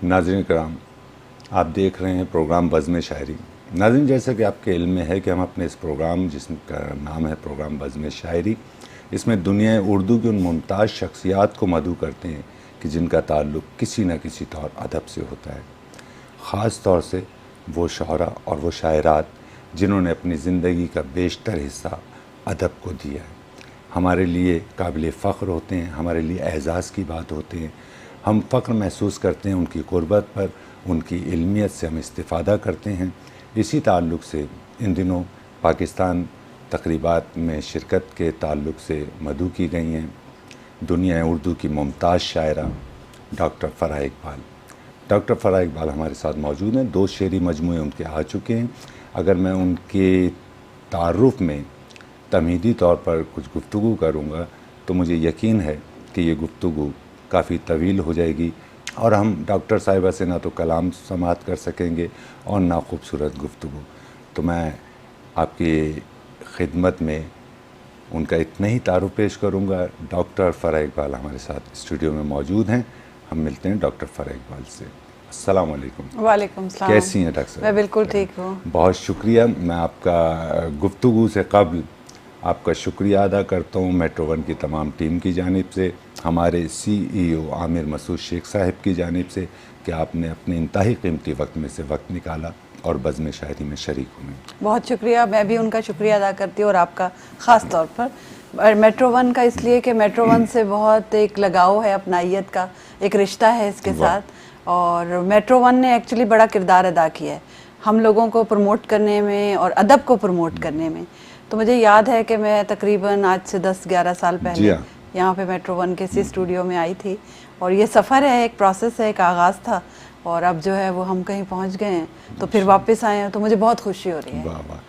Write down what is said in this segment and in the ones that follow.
नाज़रीन कराम, आप देख रहे हैं प्रोग्राम बज़्म शायरी। नाज़रीन, जैसा कि आपके इल्म में है कि हम अपने इस प्रोग्राम, जिसका नाम है प्रोग्राम बज़्म शायरी, इसमें दुनिया उर्दू की उन मुमताज़ शख्सियात को मदऊ करते हैं कि जिनका ताल्लुक़ किसी न किसी तौर अदब से होता है। ख़ास तौर से वो शौरा और वो शायरात जिन्होंने अपनी ज़िंदगी का बेशतर हिस्सा अदब को दिया है, हमारे लिए काबिल फ़ख्र होते हैं, हमारे लिए एज़ाज़ की बात होते हैं। हम फ़ख्र महसूस करते हैं उनकी क़ुर्बत पर, उनकी इल्मियत से हम इस्तिफ़ादा करते हैं। इसी ताल्लुक़ से इन दिनों पाकिस्तान तक़रीबात में शिरकत के ताल्लुक़ से मदऊ की गई हैं दुनिया उर्दू की मुमताज़ शायरा डॉक्टर फ़राह इक़बाल। डॉक्टर फ़राह इक़बाल हमारे साथ मौजूद हैं। 2 शेरी मजमूए उनके आ चुके हैं। अगर मैं उनके तारुफ़ में तमहीदी तौर पर कुछ गुफ्तगू करूँगा तो मुझे यकीन है कि ये गुफ्तगू काफ़ी तवील हो जाएगी और हम डॉक्टर साहिबा से ना तो कलाम समाअत कर सकेंगे और ना खूबसूरत गुफ्तगू। तो मैं आपकी खिदमत में उनका इतना ही तारुफ़ पेश करूँगा। डॉक्टर फ़राह इक़बाल हमारे साथ स्टूडियो में मौजूद हैं। हम मिलते हैं डॉक्टर फ़राह इक़बाल से। अस्सलाम वालेकुम। वालेकुम सलाम। कैसी हैं डॉक्टर साहब? मैं बिल्कुल ठीक हूँ। बहुत शुक्रिया। मैं आपका गुफ्तगू से क़ब्ल आपका शुक्रिया अदा करता हूँ मेट्रो वन की तमाम टीम की जानिब से, हमारे CEO आमिर मसूद शेख साहब की जानिब से कि आपने अपने इंतहाई कीमती वक्त में से वक्त निकाला और बज़्म शायरी में शरीक हुए। बहुत शुक्रिया। मैं भी उनका शुक्रिया अदा करती हूँ और आपका ख़ास तौर पर मेट्रो वन का, इसलिए कि मेट्रो वन से बहुत एक लगाव है, अपनाइयत का एक रिश्ता है इसके साथ। और मेट्रो वन ने एक्चुअली बड़ा किरदार अदा किया है हम लोगों को प्रमोट करने में और अदब को प्रमोट करने में। तो मुझे याद है कि मैं तकरीबन आज से 10-11 साल पहले यहाँ पे मेट्रो वन के इसी स्टूडियो में आई थी और ये सफ़र है, एक प्रोसेस है, एक आगाज़ था और अब जो है वो हम कहीं पहुँच गए हैं, तो फिर वापस आए हैं, तो मुझे बहुत खुशी हो रही है। वाह वाह।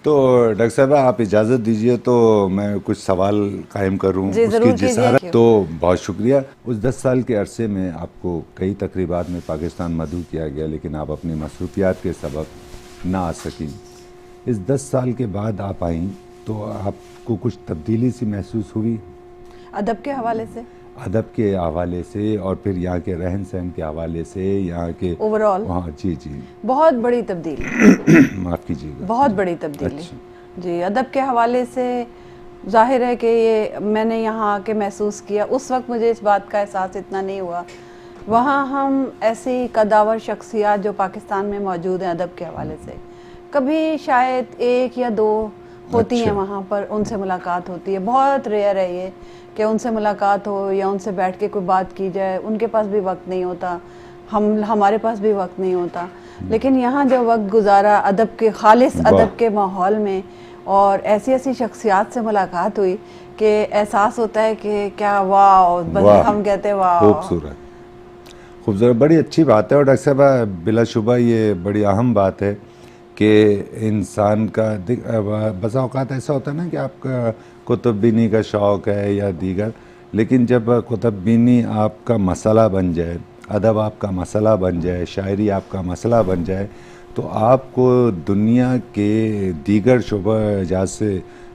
तो डॉक्टर साहब, आप इजाज़त दीजिए तो मैं कुछ सवाल कायम करूँ उसकी जिसारत। तो बहुत शुक्रिया। उस 10 साल के अरसे में आपको कई तकरीबात में पाकिस्तान मदऊ किया गया, लेकिन आप अपनी मसरूफियात के सबब ना आ सकी। इस 10 साल के बाद आप आई तो आपको कुछ तब्दीली सी महसूस हुई अदब के हवाले से? अदब के हवाले से और फिर यहाँ के रहन सहन के हवाले से, यहाँ के ओवरऑल? हाँ जी जी, बहुत बड़ी तब्दीली। माफ़ कीजिएगा, बहुत बड़ी तब्दीली। अच्छा। जी, अदब के हवाले से जाहिर है कि ये मैंने यहाँ आके महसूस किया। उस वक्त मुझे इस बात का एहसास इतना नहीं हुआ। वहाँ हम ऐसी कदावर शख्सियात जो पाकिस्तान में मौजूद हैं अदब के हवाले से, कभी शायद 1 या 2 होती हैं वहाँ पर, उनसे मुलाकात होती है। बहुत रेयर है ये कि उनसे मुलाकात हो या उनसे बैठ के कोई बात की जाए। उनके पास भी वक्त नहीं होता, हमारे पास भी वक्त नहीं होता। लेकिन यहाँ जो वक्त गुजारा अदब के, खालिस अदब के माहौल में, और ऐसी ऐसी शख्सियात से मुलाकात हुई कि एहसास होता है कि क्या वाह, बस हम कहते हैं वाह। खूबसूरत, खूबसूरत, बड़ी अच्छी बात है। और डॉक्टर साहब, बिलाशुबा ये बड़ी अहम बात है कि इंसान का बसा औक़ात ऐसा होता है ना कि आपका कुतुबबीनी का शौक़ है या दीगर, लेकिन जब कुतुबबीनी आपका मसला बन जाए, अदब आपका मसला बन जाए, शायरी आपका मसला बन जाए, तो आपको दुनिया के दीगर शोबा से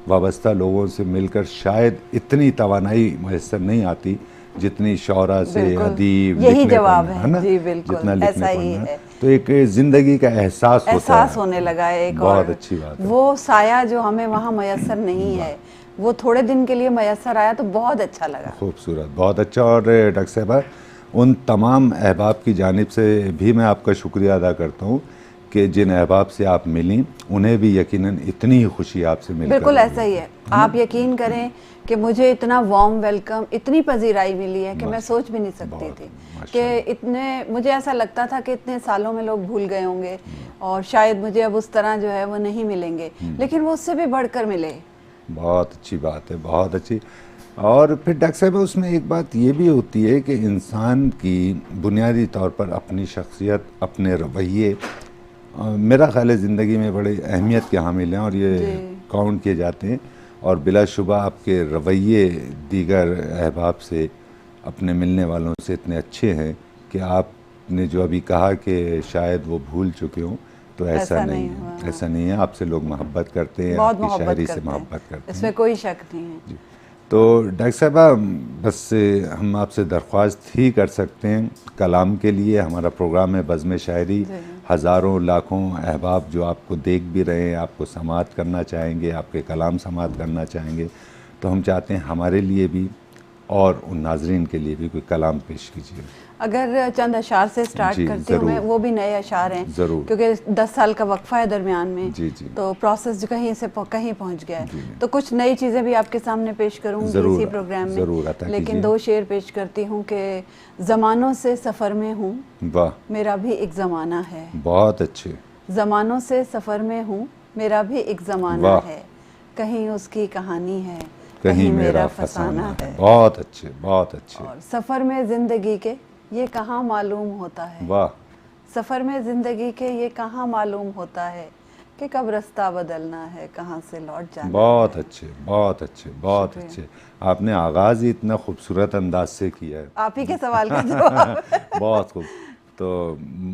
वाबस्ता लोगों से मिलकर शायद इतनी तवानाई मैसर नहीं आती जितनी शौरा से, अदीब, यही जवाब है ना, जी बिल्कुल, जितना लिखने ऐसा ही है। तो एक ज़िंदगी का एहसास होने लगा है। एक बहुत अच्छी बात है। वो साया जो हमें वहाँ मैसर नहीं है, वो थोड़े दिन के लिए मैसर आया तो बहुत अच्छा लगा। खूबसूरत, बहुत अच्छा। और डॉक्टर साहबा, उन तमाम अहबाब की जानिब से भी मैं आपका शुक्रिया अदा करता हूँ कि जिन अहबाब से आप मिली उन्हें भी यकीनन इतनी ही खुशी आपसे मिली। बिल्कुल ऐसा ही है। आप यकीन करें कि मुझे इतना वार्म वेलकम, इतनी पजीराई मिली है कि मैं सोच भी नहीं सकती थी कि इतने, मुझे ऐसा लगता था कि इतने सालों में लोग भूल गए होंगे और शायद मुझे अब उस तरह जो है वो नहीं मिलेंगे, लेकिन वो उससे भी बढ़कर मिले। बहुत अच्छी बात है, बहुत अच्छी। और फिर डॉक्टर साहब, उसमें एक बात ये भी होती है कि इंसान की बुनियादी तौर पर अपनी शख्सियत, अपने रवैये, मेरा ख्याल है ज़िंदगी में बड़े अहमियत के हामिल हैं और ये काउंट किए जाते हैं। और बिलाशुबा आपके रवैये दीगर अहबाब से, अपने मिलने वालों से इतने अच्छे हैं कि आपने जो अभी कहा कि शायद वो भूल चुके हों, तो ऐसा नहीं है, ऐसा नहीं है। आपसे लोग मोहब्बत करते हैं, आपकी शायरी से मोहब्बत करते हैं, इसमें कोई शक नहीं है। तो डॉक्टर साहबा, बस हम आपसे दरख्वास्त ही कर सकते हैं कलाम के लिए। हमारा प्रोग्राम है बज़्म शायरी, हज़ारों लाखों अहबाब जो आपको देख भी रहे हैं, आपको समाअत करना चाहेंगे, आपके कलाम समाअत करना चाहेंगे, तो हम चाहते हैं हमारे लिए भी और उन नाजरीन के लिए भी कोई कलाम पेश कीजिए। अगर चंद अशार से स्टार्ट जी, करती हूँ मैं, वो भी नए अशार हैं ज़रूर। क्योंकि 10 साल का वक्फा है दरमियान में। जी, जी। तो प्रोसेस जो कहीं से कहीं पहुँच गया है, तो कुछ नई चीज़ें भी आपके सामने पेश करूँगी इसी प्रोग्राम में। ज़रूर, अता लेकिन कीजिए। 2 शेर पेश करती हूँ कि ज़मानों से सफ़र में हूँ, वाह, मेरा भी एक ज़माना है। बहुत अच्छे। ज़मानों से सफ़र में हूँ, मेरा भी एक ज़माना वाह। है, कहीं उसकी कहानी है, कहीं मेरा फसाना है। बहुत अच्छे, बहुत अच्छे। और सफ़र में ज़िंदगी के ये कहाँ मालूम होता है। वाह, सफ़र में ज़िंदगी के ये कहाँ मालूम होता है कि कब रास्ता बदलना है, कहाँ से लौट जाना बहुत है। अच्छे, बहुत अच्छे, बहुत अच्छे। आपने आगाज़ ही इतना खूबसूरत अंदाज से किया है। आप ही के सवाल का जवाब। बहुत खूब। तो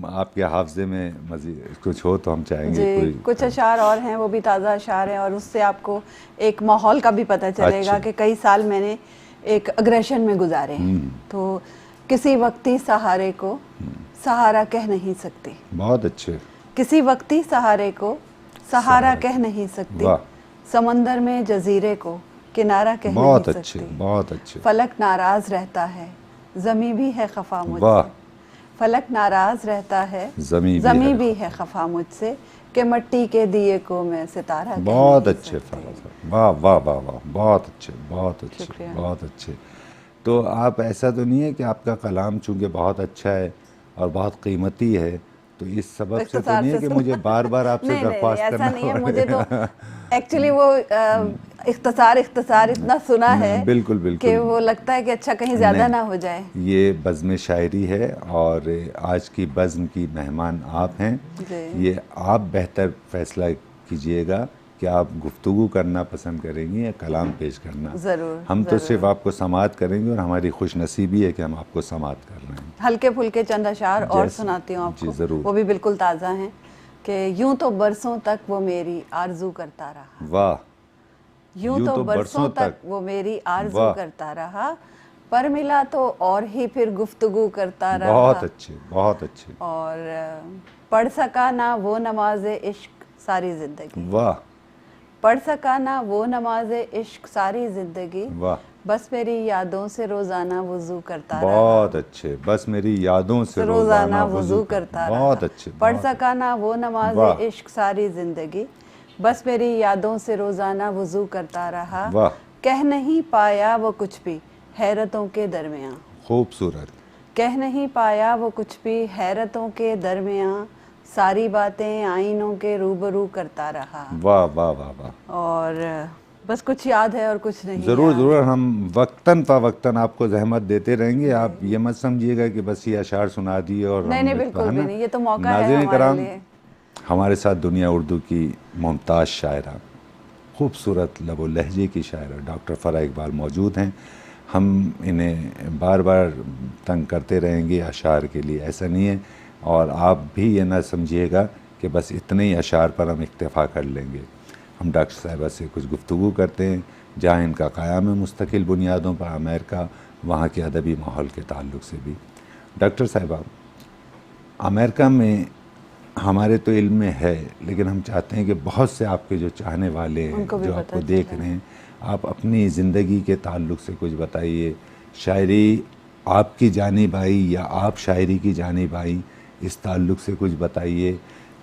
आपके हाफ़ज़े में मज़ीद कुछ हो तो हम चाहेंगे जी, कोई। कुछ अशार और हैं, वो भी ताज़ा अशार हैं और उससे आपको एक माहौल का भी पता चलेगा कि कई साल मैंने एक अग्रेशन में गुजारे हैं। तो किसी वक्ती सहारे को सहारा कह नहीं सकती। बहुत अच्छे। किसी वक्ती सहारे को सहारा कह नहीं सकती। वाह। समंदर में जजीरे को किनारा कह नहीं बहुत सकती। अच्छे, बहुत अच्छे। फलक नाराज रहता है, ज़मी भी है खफा मुझसे। वाह। फलक नाराज रहता है, ज़मी भी है खफा मुझसे कि मट्टी के दिए को मैं सितारा कह बहुत नहीं अच्छे सकती। फ़राज़। वाह वाह वाह वाह, बहुत अच्छे, बहुत अच्छे, शुक्रिया। बहुत अच्छे। तो आप, ऐसा तो नहीं है कि आपका कलाम चूँकि बहुत अच्छा है और बहुत कीमती है, तो इस सबब से तो नहीं है कि मुझे बार बार आपसे नहीं, दरख्वास्त ऐसा करना नहीं है। मुझे तो एक्चुअली वो इख्तिसार इतना सुना है बिल्कुल कि बिल्कुल। वो लगता है कि अच्छा कहीं ज़्यादा नहीं, ना हो जाए। ये बज़्म शायरी है और आज की बज़्म की मेहमान आप हैं। जी। ये आप बेहतर फैसला कीजिएगा कि आप गुफ्तगू करना पसंद करेंगी या कलाम पेश करना। ज़रूर, हम तो सिर्फ आपको समाअत करेंगे और हमारी खुशनसीबी है कि हम आपको समाअत कर रहे हैं। हल्के फुल्के चंद अशार और जैसे- सुनाती हूँ आपको। जी, ज़रूर। वो भी बिल्कुल ताज़ा हैं कि यूं तो बरसों तक वो मेरी आरजू करता रहा। वाह। यूं तो बरसों तक वो मेरी आरजू करता रहा, पर मिला तो और ही फिर गुफ्तगू करता रहा। बहुत अच्छे, बहुत अच्छे। और पढ़ सका ना वो नमाज इश्क सारी जिंदगी। वाह। पढ़ सका ना वो नमाज इश्क सारी जिंदगी, वाह, बस मेरी यादों से रोजाना वुजू करता रहा। बहुत अच्छे। बस मेरी यादों से रोजाना वुजू करता रहा। बहुत अच्छे। पढ़ बहुत सका ना वो नमाज वाह। इश्क सारी जिंदगी, बस मेरी यादों से रोजाना वुजू करता रहा। वाह। कह नहीं पाया वो कुछ भी हैरतों के दरमियाँ। खूबसूरत। कह नहीं पाया वो कुछ भी हैरतों के दरमियाँ, सारी बातें आईनों के रूबरू करता रहा। वाह वाह वाह वाह। और बस कुछ याद है और कुछ नहीं। ज़रूर याद। ज़रूर, हम वक्तन फ़वक्तन आपको जहमत देते रहेंगे। आप ये मत समझिएगा कि बस ये अशार सुना दिए और नहीं हम नहीं, बिल्कुल है भी ना? नहीं, ये तो मौका है नाज़रीन हमारे कराम, लिए। हमारे साथ दुनिया उर्दू की मुमताज़ शायरा, खूबसूरत लबो लहजे की शायरा डॉक्टर फ़रा इकबाल मौजूद हैं। हम इन्हें बार बार तंग करते रहेंगे अशार के लिए, ऐसा नहीं है। और आप भी ये ना समझिएगा कि बस इतने ही अशार पर हम इक्तफ़ा कर लेंगे। हम डॉक्टर साहिबा से कुछ गुफ्तगू करते हैं जहाँ इनका क़याम है मुस्तकिल बुनियादों पर अमेरिका, वहाँ के अदबी माहौल के ताल्लुक़ से भी। डॉक्टर साहिबा, अमेरिका में हमारे तो इल्म में है, लेकिन हम चाहते हैं कि बहुत से आपके जो चाहने वाले हैं, जो आपको देख रहे हैं, आप अपनी ज़िंदगी के ताल्लुक़ से कुछ बताइए। शायरी आपकी जानिब आई या आप शायरी की जानिब आई, इस ताल्लुक़ से कुछ बताइए।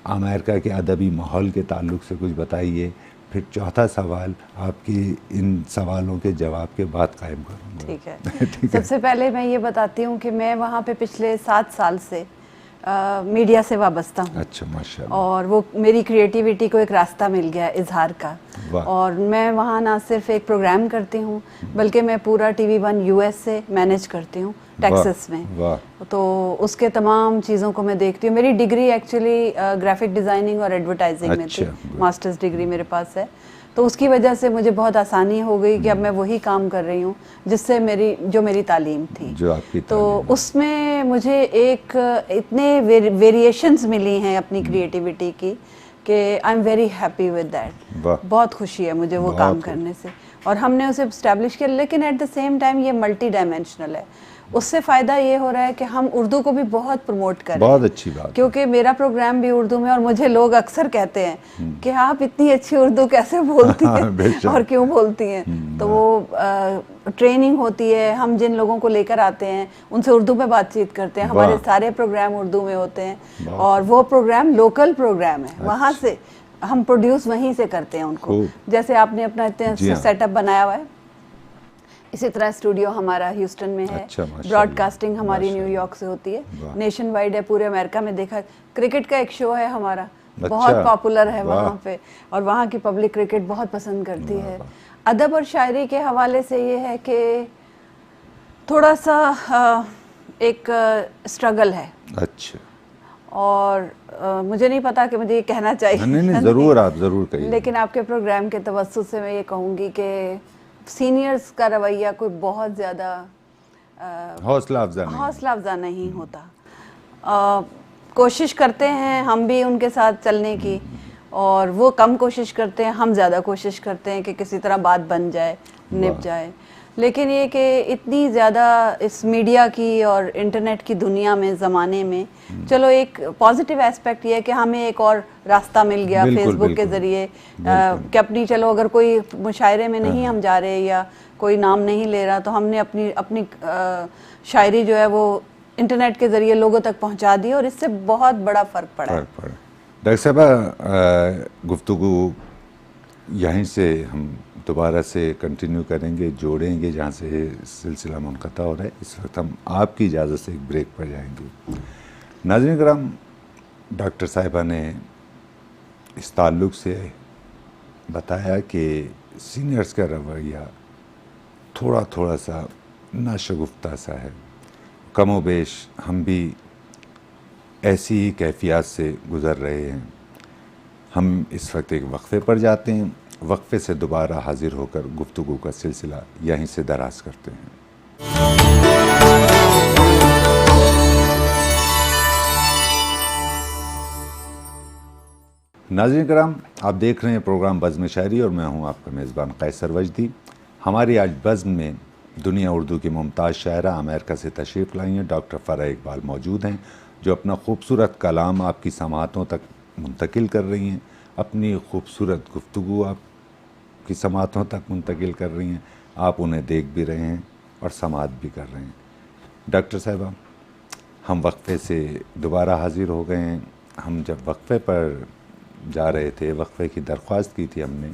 अमेरिका के अदबी माहौल के ताल्लुक़ से कुछ बताइए। फिर चौथा सवाल आपकी इन सवालों के जवाब के बाद कायम करूँगा। ठीक है। सबसे पहले मैं ये बताती हूँ कि मैं वहाँ पे पिछले 7 साल से मीडिया से वाबस्ता हूँ। अच्छा, माशाल्लाह। और वो मेरी क्रिएटिविटी को एक रास्ता मिल गया इजहार का। और मैं वहाँ ना सिर्फ एक प्रोग्राम करती हूँ, बल्कि मैं पूरा TV1 US से मैनेज करती हूँ, टेक्सास में। तो उसके तमाम चीज़ों को मैं देखती हूँ। मेरी डिग्री एक्चुअली ग्राफिक डिज़ाइनिंग और एडवर्टाइजिंग में थी, मास्टर्स डिग्री मेरे पास है। तो उसकी वजह से मुझे बहुत आसानी हो गई कि अब मैं वही काम कर रही हूँ जिससे मेरी तालीम थी, जो आपकी तो उसमें मुझे एक इतने वेरिएशंस मिली हैं अपनी क्रिएटिविटी की कि I am very happy with that. बहुत खुशी है मुझे वो काम करने से। और हमने उसे इस्टेब्लिश किया, लेकिन एट द सेम टाइम ये मल्टी डायमेंशनल है। उससे फ़ायदा ये हो रहा है कि हम उर्दू को भी बहुत प्रमोट कर रहे हैं। बहुत अच्छी बात, क्योंकि मेरा प्रोग्राम भी उर्दू में, और मुझे लोग अक्सर कहते हैं कि आप इतनी अच्छी उर्दू कैसे बोलती हैं और क्यों बोलती हैं। तो वो ट्रेनिंग होती है, हम जिन लोगों को लेकर आते हैं उनसे उर्दू में बातचीत करते हैं, हमारे सारे प्रोग्राम उर्दू में होते हैं, और वो प्रोग्राम लोकल प्रोग्राम है, वहाँ से हम प्रोड्यूस वहीं से करते हैं उनको। जैसे आपने अपना सेटअप बनाया हुआ है, इसी तरह स्टूडियो हमारा ह्यूस्टन में है। अच्छा, ब्रॉडकास्टिंग हमारी न्यूयॉर्क से होती है, नेशन वाइड है, पूरे अमेरिका में देखा। क्रिकेट का एक शो है हमारा, बहुत पॉपुलर है वहाँ पे, और वहाँ की पब्लिक क्रिकेट बहुत पसंद करती है। अदब और शायरी के हवाले से ये है कि थोड़ा सा एक स्ट्रगल है। अच्छा। और मुझे नहीं पता कि मुझे ये कहना चाहिए। नहीं, ज़रूर, आप ज़रूर कहिए। लेकिन आपके प्रोग्राम के तवज्जुह से मैं ये कहूँगी कि सीनियर्स का रवैया कोई बहुत ज़्यादा हौसला अफजा नहीं होता। कोशिश करते हैं हम भी उनके साथ चलने की, और वो कम कोशिश करते हैं, हम ज़्यादा कोशिश करते हैं कि किसी तरह बात बन जाए, निप जाए। लेकिन ये कि इतनी ज़्यादा इस मीडिया की और इंटरनेट की दुनिया में, ज़माने में, चलो एक पॉजिटिव एस्पेक्ट ये है कि हमें एक और रास्ता मिल गया फेसबुक के ज़रिए कि अपनी, चलो अगर कोई मुशायरे में नहीं हम जा रहे या कोई नाम नहीं ले रहा, तो हमने अपनी शायरी जो है वो इंटरनेट के ज़रिए लोगों तक पहुंचा दी, और इससे बहुत बड़ा फ़र्क पड़ा है। डॉक्टर साहबा, गुफ्तगू यहीं से हम दोबारा से कंटिन्यू करेंगे, जोड़ेंगे जहाँ से सिलसिला मुनक़ता हो रहा है। इस वक्त हम आपकी इजाज़त से एक ब्रेक पर जाएंगे। नाज़रीन कराम, डॉक्टर साहिबा ने इस ताल्लुक़ से बताया कि सीनियर्स का रवैया थोड़ा सा नाशगुफ्ता सा है। कमोबेश हम भी ऐसी ही कैफियत से गुज़र रहे हैं। हम इस वक्त एक वक्फ़े पर जाते हैं, वक्फ़े से दोबारा हाजिर होकर गुफ्तगू का सिलसिला यहीं से दराज करते हैं। नाज़रीन कराम, आप देख रहे हैं प्रोग्राम बज़्म शायरी, और मैं हूं आपका मेज़बान कैसर वजदी। हमारी आज बज़्म में दुनिया उर्दू की मुमताज़ शायरा, अमेरिका से तशरीफ़ लाई हैं, डॉक्टर फ़राह इकबाल मौजूद हैं, जो अपना खूबसूरत कलाम आपकी समातों तक मुंतकिल कर रही हैं, अपनी खूबसूरत गुफ्तगू आपकी समातों तक मुंतकिल कर रही हैं। आप उन्हें देख भी रहे हैं और समात भी कर रहे हैं। डॉक्टर साहिबा, हम वक्फ़े से दोबारा हाज़िर हो गए हैं। हम जब वक्फ़े पर जा रहे थे, वक्फ़े की दरख्वास्त की थी हमने,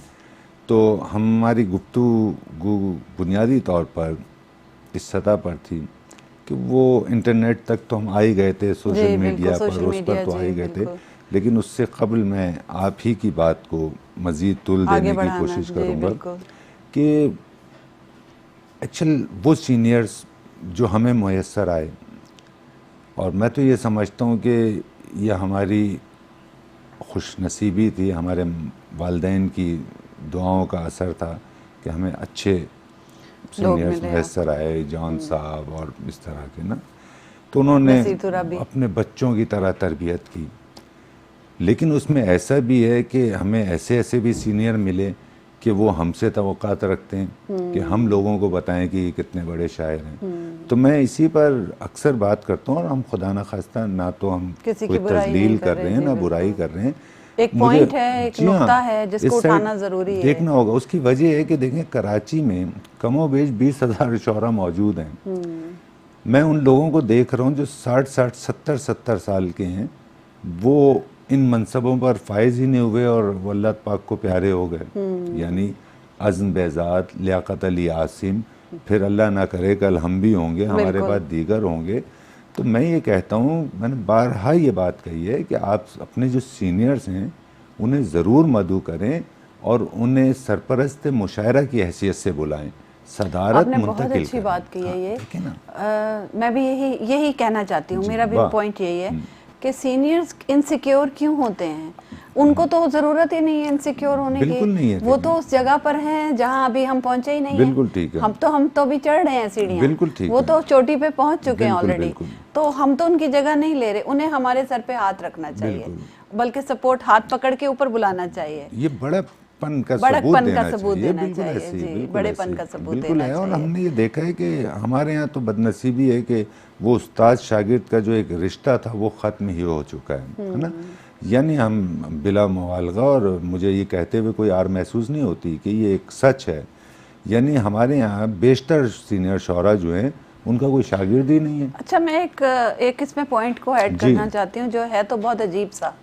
तो हमारी गुफ्तगू बुनियादी तौर पर इस सतह पर थी कि वो इंटरनेट तक तो हम आ ही गए थे, सोशल मीडिया पर, उस पर तो आ ही गए थे, लेकिन उससे कबल मैं आप ही की बात को मज़ीद तुल देने की कोशिश करूँगा कि एक्चुअल वो सीनियर्स जो हमें मुयस्सर आए, और मैं तो ये समझता हूँ कि यह हमारी खुशनसीबी थी, हमारे वालिदैन की दुआओं का असर था कि हमें अच्छे सीनियर्स मुयस्सर आए, जॉन साहब और इस तरह के ना, तो उन्होंने अपने बच्चों की तरह तरबियत की। लेकिन उसमें ऐसा भी है कि हमें ऐसे भी सीनियर मिले कि वो हमसे तवक्कात रखते हैं कि हम लोगों को बताएं कि कितने बड़े शायर हैं। तो मैं इसी पर अक्सर बात करता हूँ, और हम खुदा न खास्ता ना तो हम कोई तजलील कर रहे हैं, ना बुराई कर रहे हैं। एक पॉइंट है, एक नुक्ता है जिसको उठाना ज़रूरी है, देखना होगा। उसकी वजह है कि देखें, कराची में कमोबेश 20,000 शोरा मौजूद हैं। मैं उन लोगों को देख रहा हूँ जो 60-60, 70-70 साल के हैं, वो इन मनसबों पर फायज ही नहीं हुए और वो अल्लाह पाक को प्यारे हो गए। यानी अज़्म बेज़ात, लियाकत अली आसिम, फिर अल्लाह ना करे कल हम भी होंगे, हमारे बाद दीगर होंगे। तो मैं ये कहता हूँ, मैंने बारहा ये बात कही है कि आप अपने जो सीनियर्स हैं उन्हें ज़रूर मदऊ करें और उन्हें सरपरस्त मुशायरा की हैसियत से बुलाएं, सदारत मुंतकिल बहुत अच्छी बात की है ये। ठीक है ना? मैं भी यही कहना चाहती हूँ, मेरा भी पॉइंट यही है कि सीनियर्स इनसिक्योर क्यों होते हैं। उनको तो ज़रूरत ही नहीं है इनसिक्योर होने की, नहीं है, वो तो उस जगह पर हैं जहाँ अभी हम पहुँचे ही नहीं हैं। बिल्कुल ठीक है। हम तो अभी चढ़ रहे हैं सीढ़ियाँ, बिल्कुल ठीक वो है। तो चोटी पे पहुँच चुके हैं ऑलरेडी, तो हम तो उनकी जगह नहीं ले रहे। उन्हें हमारे सर पे हाथ रखना चाहिए, बल्कि सपोर्ट हाथ पकड़ के ऊपर बुलाना चाहिए। ये बड़ा बड़कपन का सबूत देना चाहिए, बिल्कुल चाहिए ऐसे ही, जी, बिल्कुल बड़ेपन ऐसे का ही, सबूत बिल्कुल देना है। और चाहिए। हमने ये देखा है कि हमारे यहाँ तो बदनसीबी है कि वो उस्ताद शागिर्द का जो एक रिश्ता था वो ख़त्म ही हो चुका है ना। यानी हम बिला मुबालगा, और मुझे ये कहते हुए कोई आर महसूस नहीं होती कि ये एक सच है, यानी हमारे यहाँ बेशतर सीनियर शोरा जो हैं उनका कोई शागिर्द ही नहीं है। अच्छा, मैं एक इसमें पॉइंट को ऐड जी। करना चाहती हूँ, जो है तो बहुत अजीब सा,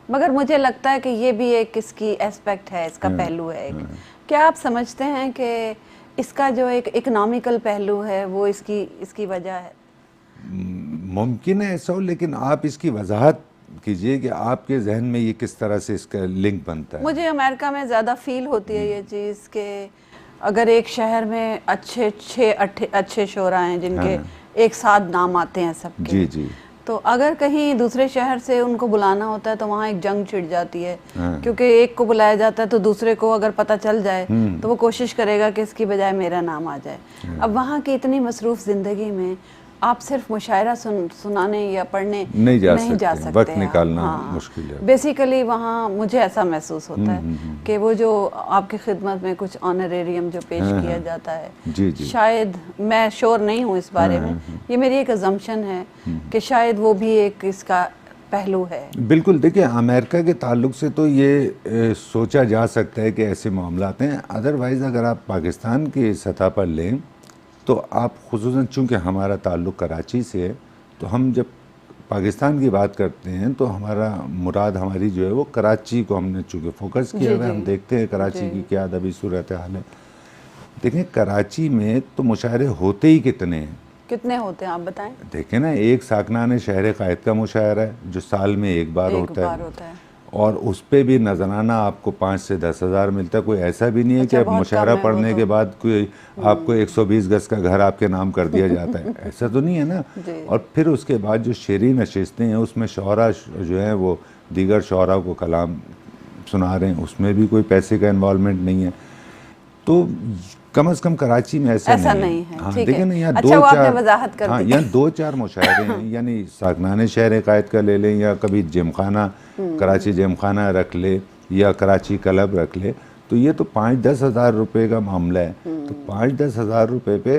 मगर मुझे लगता है कि ये भी एक इसकी एस्पेक्ट है, इसका पहलू है एक। क्या आप समझते हैं कि इसका जो एक इकोनॉमिकल पहलू है वो इसकी वजह है? मुमकिन है ऐसा हो, लेकिन आप इसकी वजाहत कीजिए कि आपके जहन में ये किस तरह से इसका लिंक बनता है। मुझे अमेरिका में ज़्यादा फील होती है ये चीज़ कि अगर एक शहर में अच्छे शोरा हैं जिनके एक साथ नाम आते हैं सबके, जी जी, तो अगर कहीं दूसरे शहर से उनको बुलाना होता है तो वहाँ एक जंग छिड़ जाती है, क्योंकि एक को बुलाया जाता है तो दूसरे को अगर पता चल जाए तो वो कोशिश करेगा कि इसकी बजाय मेरा नाम आ जाए। अब वहाँ की इतनी मसरूफ़ ज़िंदगी में आप सिर्फ मुशायरा सुनाने या पढ़ने नहीं जा सकते, वक्त हैं निकालना हाँ, मुश्किल है। बेसिकली वहाँ मुझे ऐसा महसूस होता है कि वो जो आपकी खिदमत में कुछ ऑनरेरियम जो पेश किया जाता है, जी जी, शायद, मैं श्योर नहीं हूँ इस बारे में, ये मेरी एक अजम्पशन है कि शायद वो भी एक इसका पहलू है। बिल्कुल। देखिए, अमेरिका के ताल्लुक से तो ये सोचा जा सकता है कि ऐसे मामलात हैं। अदरवाइज़ अगर आप पाकिस्तान की सतह पर लें तो आप खुसूसन, चूँकि हमारा ताल्लुक़ कराची से है, तो हम जब पाकिस्तान की बात करते हैं तो हमारा मुराद हमारी जो है वो कराची को हमने चूँकि फोकस किया हुआ है। हम देखते हैं कराची की क्या अदबी सूरत हाल है। देखें, कराची में तो मुशायरे होते ही कितने हैं, कितने होते हैं आप बताएं? देखें ना, एक साकनाने शहर क़ायद का मुशायरा है जो साल में एक बार होता है, और उस पर भी नजराना आपको 5 से 10 हज़ार मिलता है। कोई ऐसा भी नहीं है कि अब मुशायरा पढ़ने के बाद कोई आपको 120 गज का घर आपके नाम कर दिया जाता है, ऐसा तो नहीं है ना। और फिर उसके बाद जो शेरी नशिस्तें हैं उसमें शोरा जो है वो दीगर शोरा को कलाम सुना रहे हैं, उसमें भी कोई पैसे का इन्वॉल्वमेंट नहीं है। तो कम से कम कराची में ऐसा नहीं है। हाँ, देखिए ना, यहाँ यहाँ 2-4 मुशायरे हैं, यानी साकनाने शहर क़ायद का ले लें, या कभी जिमखाना, कराची जिमखाना रख ले, या कराची क्लब रख ले, तो ये तो 5-10 हज़ार रुपये का मामला है। तो 5-10 हज़ार रुपये पे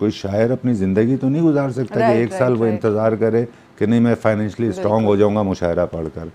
कोई शायर अपनी ज़िंदगी तो नहीं गुजार सकता कि एक साल वो इंतज़ार करे कि नहीं मैं फाइनेंशली स्ट्रॉन्ग हो जाऊँगा मुशायरा पढ़कर,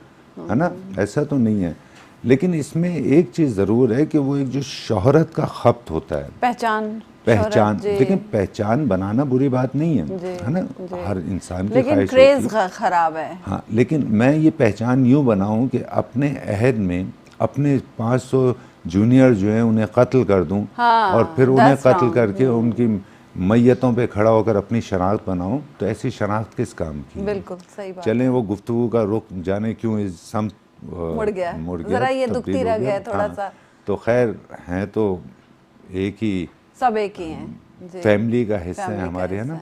है ना, ऐसा तो नहीं है। लेकिन इसमें एक चीज़ ज़रूर है कि वो एक जो शोहरत का खप्त होता है, पहचान, लेकिन पहचान बनाना बुरी बात नहीं है ना, हर इंसान की ख्वाहिश होती है। क्रेज़ खराब है। हाँ, लेकिन मैं ये पहचान यूँ बनाऊँ कि अपने अहद में अपने 500 जूनियर जो हैं उन्हें कत्ल कर दूँ, और फिर उन्हें कत्ल करके उनकी मैयतों पे खड़ा होकर अपनी शनाख्त बनाऊँ, तो ऐसी शनाख्त किस काम की? बिल्कुल सही बात। चलें, वो गुफ्तगू का रुख जाने क्यों इस सम मुड़ गया, जरा ये दुखती रह गया थोड़ा सा। तो खैर, हैं तो एक ही, सब एक ही हैं, फैमिली का हिस्सा है हमारे, है ना।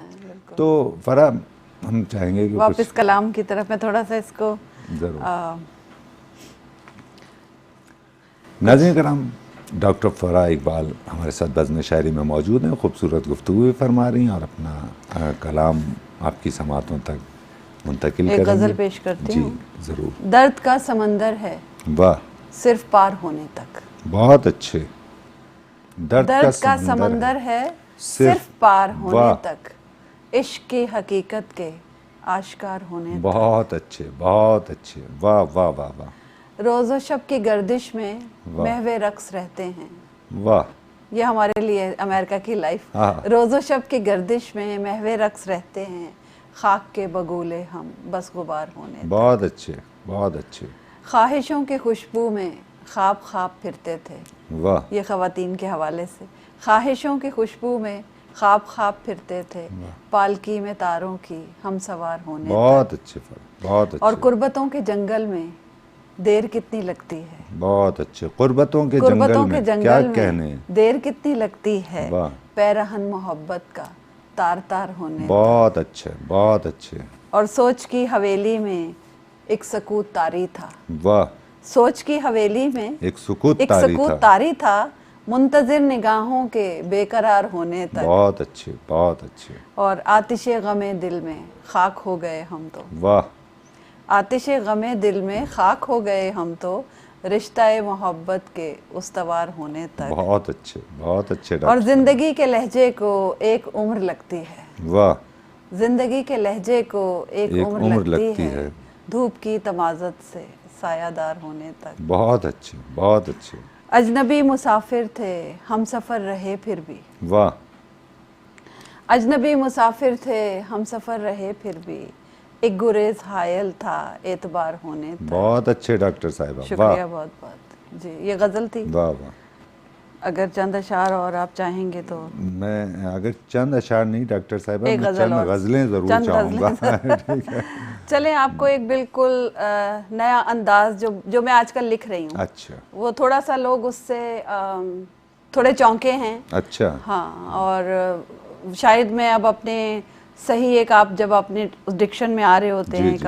तो फरा, हम चाहेंगे कि वापस कलाम की तरफ में थोड़ा सा इसको जरूर। नाज़रीन कराम, डॉक्टर फरा इकबाल हमारे साथ बज़्म शायरी में मौजूद हैं, खूबसूरत गुफ्तगू भी फरमा रही हैं और अपना कलाम आपकी समातों तक मुंतकिल करेंगे। एक गज़ल पेश करती हूँ। जी ज़रूर। दर्द का समंदर है, वाह, सिर्फ पार होने तक। बहुत अच्छे। दर्द का समंदर है, सिर्फ पार होने तक, इश्क की हकीकत के आश्कार होने तक। बहुत अच्छे, बहुत अच्छे, वाह वाह वाह वाह। रोज़ो शब की गर्दिश में महवे रक्स रहते हैं। वाह, ये हमारे लिए अमेरिका की लाइफ। रोज़ो शब की गर्दिश में महवे रक्स रहते हैं, खाक के बगोले हम बस गुबार होने तक। बहुत अच्छे, बहुत अच्छे। ख्वाहिशों के खुशबू में ख्वाब ख्वाब फिरते थे। वाह। ये ख़वातीन के हवाले से, ख्वाहिशों की खुशबू में ख्वाब ख्वाब फिरते थे, पालकी में तारों की हम सवार होने। बहुत अच्छे, बहुत अच्छे। और कुर्बतों के जंगल में देर कितनी लगती है। बहुत अच्छे। कुर्बतों के जंगल में क्या कहने, देर कितनी लगती है, पैरहन मोहब्बत का तार तार होने। बहुत अच्छे, बहुत अच्छे। और सोच की हवेली में एक सकूत तारी था। वाह। सोच की हवेली में एक सुकूत तारी था, मुंतजिर निगाहों के बेकरार होने तक। बहुत अच्छे, बहुत अच्छे। और आतिशे गमे दिल में खाक हो गए हम तो। वाह। आतिशे गमे दिल में खाक हो गए हम तो, रिश्ता मोहब्बत के उस्तवार होने तक। बहुत अच्छे डॉक्टर। और जिंदगी के लहजे को एक उम्र लगती है। वाह। जिंदगी के लहजे को एक उम्र लगती है, धूप की तमाज़त से सायादार होने तक। बहुत अच्छे, बहुत अच्छे। अजनबी मुसाफिर थे हम सफ़र रहे फिर भी। वाह। अजनबी मुसाफिर थे हम सफ़र रहे फिर भी, एक गुरेज हायल था एतबार होने तक। बहुत अच्छे डॉक्टर साहिबा। शुक्रिया बहुत बहुत जी। ये गज़ल थी। वाह वाह। अगर चंद अशार और आप चाहेंगे तो। मैं अगर चंद अशार नहीं डॉक्टर साहिबा, एक मैं गज़ल चंद और। गज़लें ज़रूर चंद चाहूँगा। गज़लें। ठीक है। चलें, आपको एक बिल्कुल नया अंदाज जो मैं आजकल लिख रही हूँ, अच्छा। वो थोड़ा सा लोग उससे थोड़े चौंके हैं। अच्छा। हाँ, और शायद मैं अब अपने सही एक, आप जब अपने उस डिक्शन में आ रहे होते हैं, एक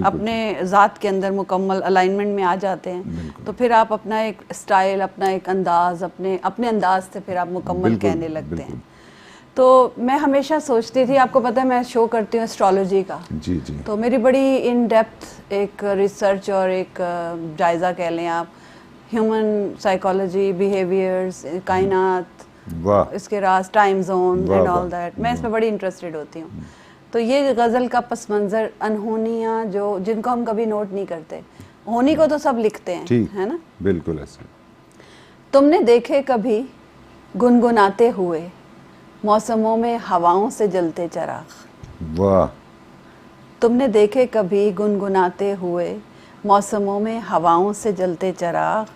अपने ज़ात के अंदर मुकम्मल अलाइनमेंट में आ जाते हैं, तो फिर आप अपना एक स्टाइल, अपना एक अंदाज, अपने अंदाज से फिर आप मुकम्मल कहने लगते हैं। तो मैं हमेशा सोचती थी, आपको पता है मैं शो करती हूँ एस्ट्रोलॉजी का। जी जी। तो मेरी बड़ी इन डेप्थ एक रिसर्च और एक जायज़ा कह लें आप, ह्यूमन साइकोलॉजी, बिहेवियर्स, कायनात, इसके राज, time zone and all that, मैं इसमें बड़ी इंटरेस्टेड होती हूँ। तो ये गज़ल का पस मंज़र, अनहोनियाँ जो जिनको हम कभी नोट नहीं करते, होनी को तो सब लिखते हैं, है ना? बिल्कुल ऐसे। तुमने देखे कभी गुनगुनाते हुए मौसमों में हवाओं से जलते चराग। वाह। तुमने देखे कभी गुनगुनाते हुए मौसमों में हवाओं से जलते चराग,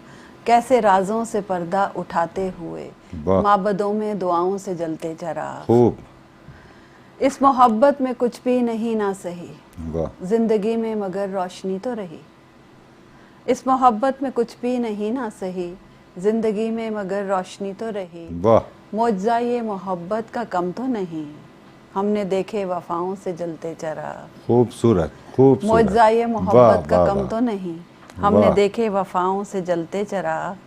कैसे राजों से पर्दा उठाते हुए माबदों में दुआओं से जलते चराग। खूब। इस मोहब्बत में कुछ भी नहीं ना सही, वाह। जिंदगी में मगर रोशनी तो रही। इस मोहब्बत में कुछ भी नहीं ना सही, जिंदगी में मगर रोशनी तो रही। वाह। मौजज़ा ये मोहब्बत का कम तो नहीं, हमने देखे वफाओं से जलते चराग। खूबसूरत खूबसूरत। मौजज़ा ये मोहब्बत का कम तो नहीं, हमने देखे वफाओं से जलते चराग।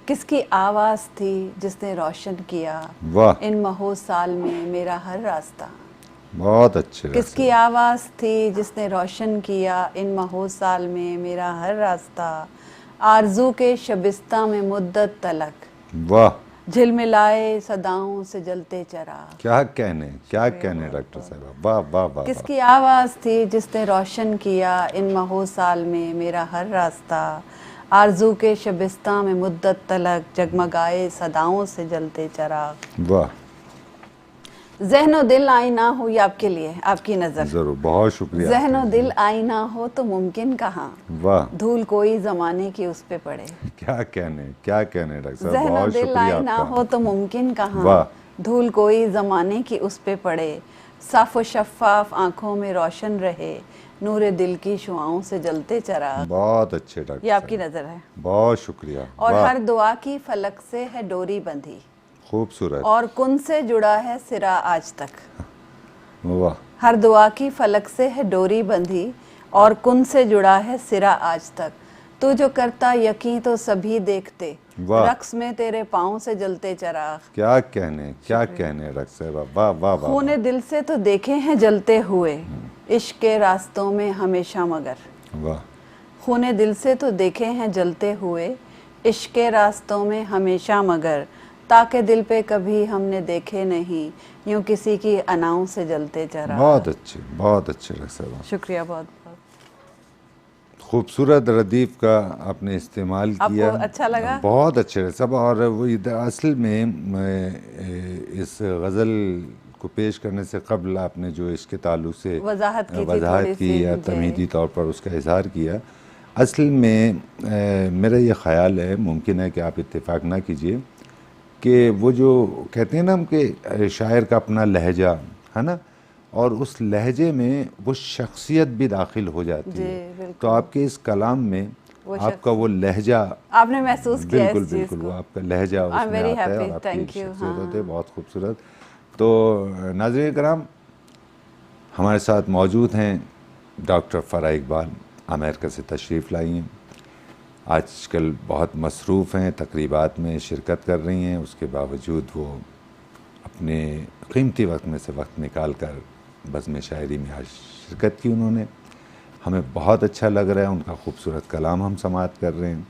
किसकी आवाज़ थी जिसने रोशन किया इन महो साल में मेरा हर रास्ता। बहुत अच्छे। किसकी आवाज़ थी जिसने रोशन किया इन महो साल में मेरा हर रास्ता। आरज़ू के शबिस्ता में मुद्दत तलक, वाह, झिलमिलाए सदाओं से जलते चराग। क्या कहने डॉक्टर साहब, वाह वाह वाह। किसकी आवाज़ थी जिसने रोशन किया इन महो साल में मेरा हर रास्ता। आरज़ू के शबिस्ता में मुद्दत तलक, जगमगाए सदाओं से जलते चराग। वाह। ज़हनो दिल आईना हो, ये आपके लिए, आपकी नज़र। जरूर, बहुत शुक्रिया। ज़हनो दिल आईना हो तो मुमकिन कहाँ, वाह, धूल कोई ज़माने की उस पे पड़े। क्या कहने डॉक्टर साहब, ज़हनो दिल आईना हो तो मुमकिन कहाँ, धूल कोई ज़माने की उस पे पड़े। साफ़ व शफ़ाफ़ आँखों में रोशन रहे, नूरे दिल की शुआओं से जलते चराग। बहुत अच्छे डॉक्टर, ये आपकी नज़र है। बहुत शुक्रिया। और हर दुआ की फलक से है डोरी बंधी, खूबसूरत, और कुन से जुड़ा है सिरा आज तक। वाह। हर दुआ की फलक से है डोरी बंधी, और कुन से जुड़ा है सिरा आज तक। तू जो करता यकीन तो सभी देखते, रक्स में तेरे पाँव से जलते चराग। क्या कहने डॉक्टर साहब, वाह वाह वाह। खूने दिल से तो देखे हैं जलते हुए, इश्क के रास्तों में हमेशा मगर। वाह। खूने दिल से तो देखे हैं जलते हुए, इश्क के रास्तों में हमेशा मगर। ताकि दिल पे कभी हमने देखे नहीं, यूं किसी की अनाओं से जलते चराग। बहुत अच्छे डॉक्टर साहब, शुक्रिया बहुत। खूबसूरत रदीफ का आपने इस्तेमाल किया, आपको अच्छा लगा? बहुत अच्छे सब। और वो असल में इस गज़ल को पेश करने से कबल आपने जो इसके ताल्लुक से वजाहत की या तमहीदी तौर पर उसका इजहार किया, असल में मेरा ये ख़्याल है, मुमकिन है कि आप इत्तेफाक ना कीजिए, कि वो जो कहते हैं ना हम कि शायर का अपना लहजा है ना, और उस लहजे में वो शख्सियत भी दाखिल हो जाती है। तो आपके इस कलाम में आपका वो लहजा आपने महसूस किया, बिल्कुल वो आपका लहजा उसमें आता है और आपकी शख्सियत होती है, बहुत खूबसूरत। तो नाज़रीन कराम, हमारे साथ मौजूद हैं डॉक्टर फ़राह इकबाल, अमेरिका से तशरीफ़ लाई हैं। आजकल बहुत मसरूफ़ हैं, तकरीबात में शिरकत कर रही हैं, उसके बावजूद वो अपने कीमती वक्त में से वक्त निकाल कर बज़्म शायरी में आज शिरकत की उन्होंने। हमें बहुत अच्छा लग रहा है, उनका खूबसूरत कलाम हम समाअत कर रहे हैं।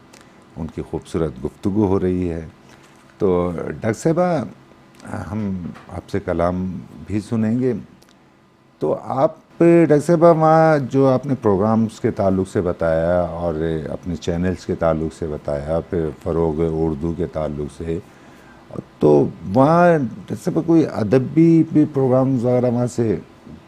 उनकी खूबसूरत गुफ्तगू हो रही है। तो डॉक्टर साहिबा, हम आपसे कलाम भी सुनेंगे। तो आप डॉक्टर साहिबा वहाँ जो आपने प्रोग्राम्स के ताल्लुक़ से बताया और अपने चैनल्स के ताल्लुक़ से बताया, फिर फ़रोग़ उर्दू के ताल्लुक़ से, तो वहाँ डॉक्टर साहिबा कोई अदबी भी प्रोग्राम्स वगैरह वहाँ से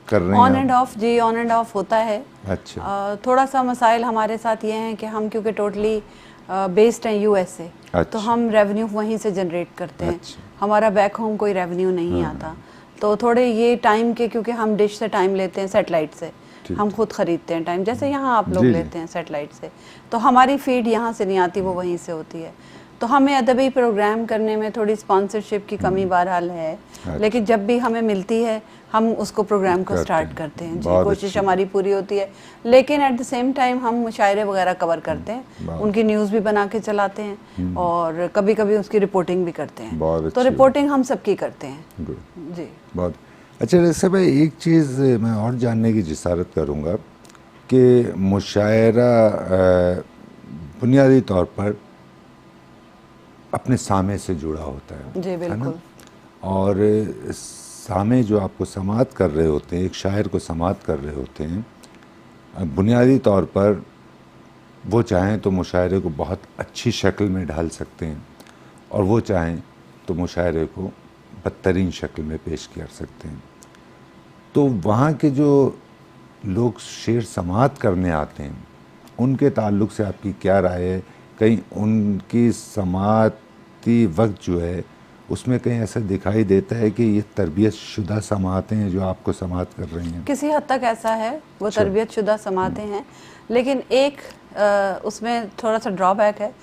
कर रहे हैं? ऑन एंड ऑफ जी, ऑन एंड ऑफ होता है। अच्छा। थोड़ा सा मसाइल हमारे साथ ये हैं कि हम क्योंकि टोटली बेस्ड हैं यूएसए, अच्छा। तो हम रेवेन्यू वहीं से जनरेट करते हैं। अच्छा। हमारा बैक होम कोई रेवेन्यू नहीं आता, तो थोड़े ये टाइम के, क्योंकि हम डिश से टाइम लेते हैं सैटेलाइट से, हम खुद खरीदते हैं टाइम, जैसे यहाँ आप लोग लेते हैं सैटेलाइट से, तो हमारी फीड यहाँ से नहीं आती, वो वहीं से होती है। तो हमें अदबी प्रोग्राम करने में थोड़ी स्पॉन्सरशिप की कमी बहरहाल है। अच्छा। लेकिन जब भी हमें मिलती है हम उसको प्रोग्राम को स्टार्ट करते हैं जी, कोशिश हमारी पूरी होती है। लेकिन एट द सेम टाइम हम मुशायरे वगैरह कवर करते हैं, उनकी न्यूज़ भी बना के चलाते हैं और कभी कभी उसकी रिपोर्टिंग भी करते हैं। तो रिपोर्टिंग हम सबकी करते हैं जी। बहुत अच्छा। जैसे भाई एक चीज़ मैं और जानने की जिसारत करूँगा कि मुशायरा बुनियादी तौर पर अपने सामे से जुड़ा होता है जी, बिल्कुल। और सामे जो आपको समात कर रहे होते हैं, एक शायर को समात कर रहे होते हैं, बुनियादी तौर पर वो चाहें तो मुशायरे को बहुत अच्छी शक्ल में ढाल सकते हैं और वो चाहें तो मुशायरे को बदतरीन शक्ल में पेश कर सकते हैं। तो वहाँ के जो लोग शेर समात करने आते हैं उनके ताल्लुक़ से आपकी क्या राय है? कहीं उनकी समाती वक्त जो है उसमें कहीं ऐसा दिखाई देता है कि ये तरबियत शुदा समातें हैं जो आपको समात कर रही हैं? किसी हद तक ऐसा है, वो तरबियत शुदा समातें हैं, लेकिन एक उसमें थोड़ा सा ड्रॉबैक है।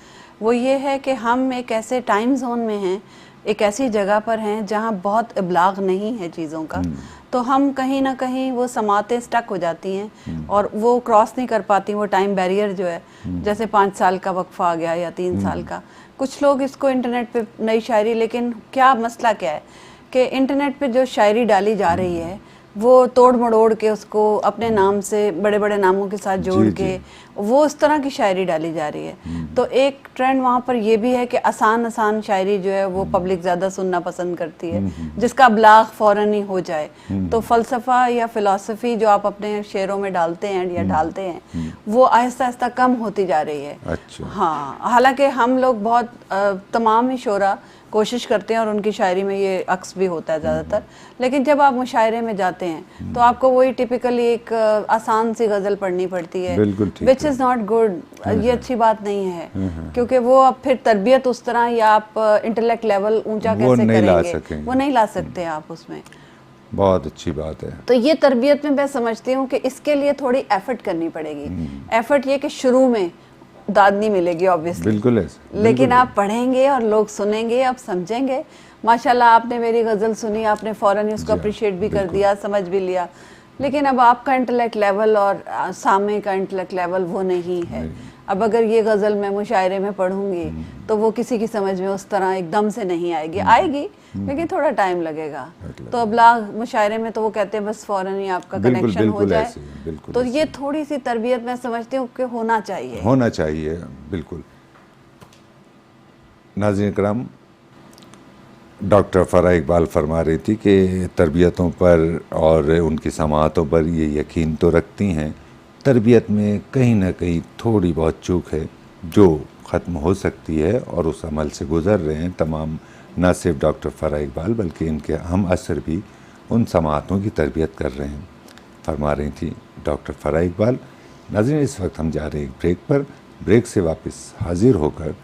वो ये है कि हम एक ऐसे टाइम जोन में हैं, एक ऐसी जगह पर हैं जहाँ बहुत इब्लाग नहीं है चीज़ों का, तो हम कहीं ना कहीं वो समातें स्टक हो जाती हैं और वो क्रॉस नहीं कर पाती, वो टाइम बैरियर जो है। जैसे 5 साल का वक्फा आ गया या 3 साल का, कुछ लोग इसको इंटरनेट पे नई शायरी, लेकिन क्या मसला क्या है कि इंटरनेट पे जो शायरी डाली जा रही है वो तोड़ मड़ोड़ के उसको अपने नाम से बड़े बड़े नामों के साथ जोड़ के वो उस तरह की शायरी डाली जा रही है। तो एक ट्रेंड वहाँ पर ये भी है कि आसान शायरी जो है वो पब्लिक ज़्यादा सुनना पसंद करती है, जिसका अबलाग फ़ौरन ही हो जाए। तो फ़लसफ़ा या फ़िलासफ़ी जो आप अपने शेरों में डालते हैं या डालते हैं वो आहिस्ता आहिस्ता कम होती जा रही है। अच्छा। हाँ, हालांकि हम लोग बहुत तमाम ही शोरा कोशिश करते हैं और उनकी शायरी में ये अक्स भी होता है ज़्यादातर, लेकिन जब आप मुशायरे में जाते हैं तो आपको वही टिपिकली एक आसान सी गज़ल पढ़नी पड़ती है, विच इज़ नॉट गुड। ये अच्छी बात नहीं है, क्योंकि वो अब फिर तरबियत उस तरह या आप इंटेलेक्ट लेवल ऊंचा कैसे करेंगे, वो नहीं ला सकते आप उसमें। बहुत अच्छी बात है। तो ये तरबियत में मैं समझती हूँ कि इसके लिए थोड़ी एफर्ट करनी पड़ेगी। एफर्ट ये कि शुरू में दाद नहीं मिलेगी ऑब्वियसली, बिल्कुल है, लेकिन आप पढ़ेंगे और लोग सुनेंगे, आप समझेंगे। माशाल्लाह आपने मेरी गज़ल सुनी, आपने फ़ौरन उसको अप्रिशिएट भी कर दिया, समझ भी लिया, लेकिन अब आपका इंटेलेक्ट लेवल और सामने का इंटेलेक्ट लेवल वो नहीं है। अब अगर ये गज़ल मैं मुशायरे में पढ़ूंगी तो वो किसी की समझ में उस तरह एकदम से नहीं आएगी, आएगी लेकिन थोड़ा टाइम लगेगा। तो अबलाग मुशायरे में तो वो कहते हैं बस फ़ौरन ही आपका कनेक्शन हो जाए। तो ये थोड़ी सी तरबियत मैं समझती हूँ कि होना चाहिए। बिल्कुल। नाज़रीन करम, डॉक्टर फ़राह इकबाल फरमा रही थी कि तरबियतों पर और उनकी समाअतों पर ये यकीन तो रखती हैं, तरबियत में कहीं ना कहीं थोड़ी बहुत चूक है जो ख़त्म हो सकती है और उस अमल से गुज़र रहे हैं तमाम, न सिर्फ डॉक्टर फ़राह इकबाल बल्कि इनके हम असर भी उन समाअतों की तरबियत कर रहे हैं, फरमा रही थी डॉक्टर फ़राह इकबाल। नाज़रीन, इस वक्त हम जा रहे हैं एक ब्रेक पर, ब्रेक से वापस हाजिर होकर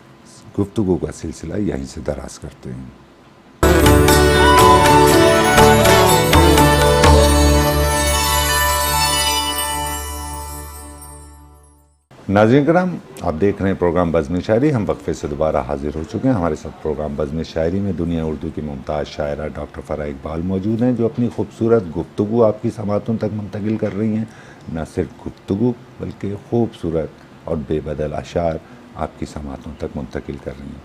गुफ्तगू का सिलसिला यहीं से दराज करते हैं। नाज़रीन करम, आप देख रहे हैं प्रोग्राम बज़्म शायरी। हम वक्फे से दोबारा हाजिर हो चुके हैं। हमारे साथ प्रोग्राम बज़्म शायरी में दुनिया उर्दू की मुमताज़ शायरा डॉक्टर फ़राह इकबाल मौजूद हैं, जो अपनी खूबसूरत गुफ्तगू आपकी समातों तक मुंतकिल कर रही हैं। न सिर्फ गुफ्तगू बल्कि खूबसूरत और बेबदल अशार आपकी समातों तक मुंतकिल कर रही हैं।